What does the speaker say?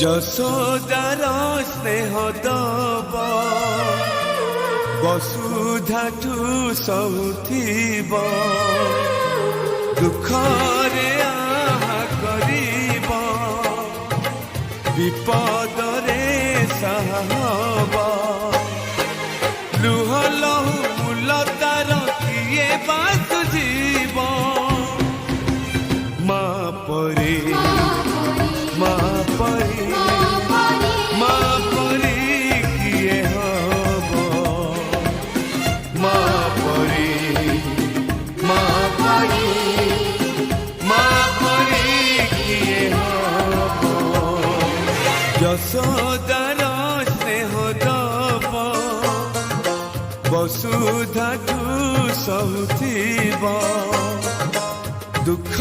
যশোদার স্নেহ দব বসুধাঠু সহুথিব দুঃখরে আহা করিব বিপদরে সাহব লুহ লহু মূলতার কিয়ে বাসুজিব মা পরে মা পরে মা পরে কিয়ে হব মা পরে মা পরে মা পরে কিয়ে হব যশোদার স্নেহ দব বসুধাঠু সহুথিব দুঃখ